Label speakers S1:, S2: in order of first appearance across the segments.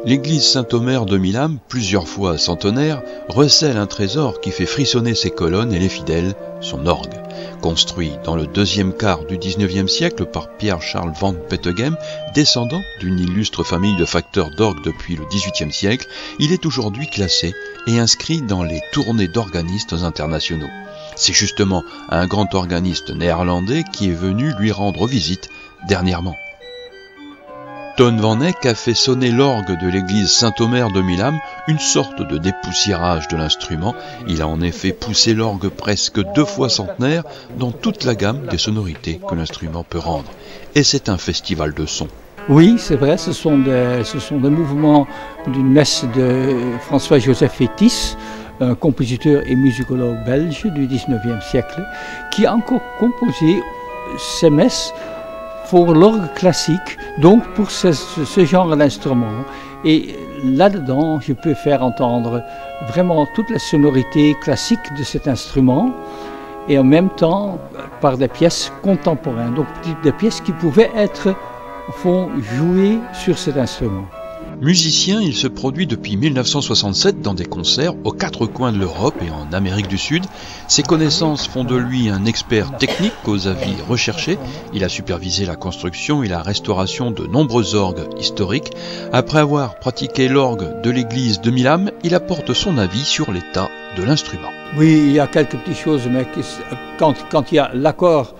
S1: L'église Saint-Omer de Milam, plusieurs fois centenaire, recèle un trésor qui fait frissonner ses colonnes et les fidèles, son orgue. Construit dans le deuxième quart du XIXe siècle par Pierre-Charles van Peteghem, descendant d'une illustre famille de facteurs d'orgue depuis le XVIIIe siècle, il est aujourd'hui classé et inscrit dans les tournées d'organistes internationaux. C'est justement un grand organiste néerlandais qui est venu lui rendre visite dernièrement. Toon van Eck a fait sonner l'orgue de l'église Saint-Omer de Milam, une sorte de dépoussiérage de l'instrument. Il a en effet poussé l'orgue presque 2 fois centenaire dans toute la gamme des sonorités que l'instrument peut rendre. Et c'est un festival de sons.
S2: Oui, c'est vrai, ce sont des mouvements d'une messe de François-Joseph Fétis, un compositeur et musicologue belge du XIXe siècle, qui a encore composé ces messes pour l'orgue classique, donc pour ce genre d'instrument. Et là-dedans, je peux faire entendre vraiment toute la sonorité classique de cet instrument et en même temps par des pièces contemporaines, donc des pièces qui pouvaient être jouées sur cet instrument.
S1: Musicien, il se produit depuis 1967 dans des concerts aux 4 coins de l'Europe et en Amérique du Sud. Ses connaissances font de lui un expert technique aux avis recherchés. Il a supervisé la construction et la restauration de nombreux orgues historiques. Après avoir pratiqué l'orgue de l'église de Milam, il apporte son avis sur l'état de l'instrument.
S2: Oui, il y a quelques petites choses, mais quand il y a l'accord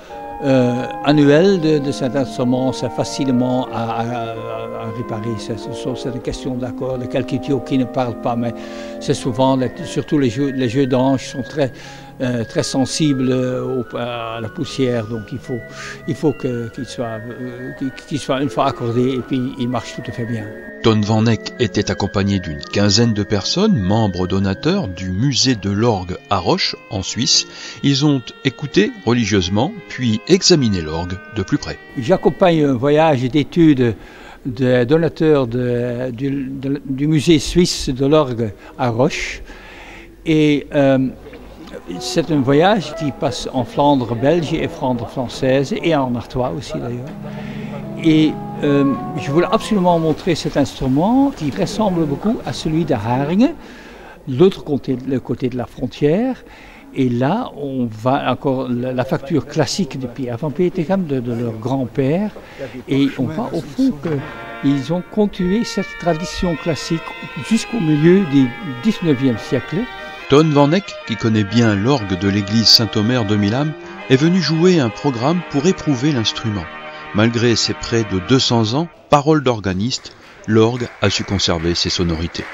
S2: annuel de cet instrument, c'est facilement à réparer. C'est une question d'accord, de quelques tuyaux qui ne parlent pas, mais c'est souvent, surtout les jeux d'anges sont très sensibles à la poussière, donc il faut qu'il soit une fois accordé et puis il marche tout à fait bien.
S1: Toon van Eck était accompagné d'une quinzaine de personnes, membres donateurs du musée de l'orgue à Roche, en Suisse. Ils ont écouté religieusement, puis examiné l'orgue de plus près.
S2: J'accompagne un voyage d'études des donateurs du musée suisse de l'orgue à Roche. Et c'est un voyage qui passe en Flandre belge et Flandre française, et en Artois aussi d'ailleurs. Et je voulais absolument montrer cet instrument qui ressemble beaucoup à celui de Haringen, l'autre côté, le côté de la frontière. Et là, on va encore la facture classique de Pierre van Peteghem, de leur grand-père. Et on voit au fond qu'ils ont continué cette tradition classique jusqu'au milieu du XIXe siècle.
S1: Toon van Eck, qui connaît bien l'orgue de l'église Saint-Omer de Milam, est venu jouer un programme pour éprouver l'instrument. Malgré ses près de 200 ans, parole d'organiste, l'orgue a su conserver ses sonorités.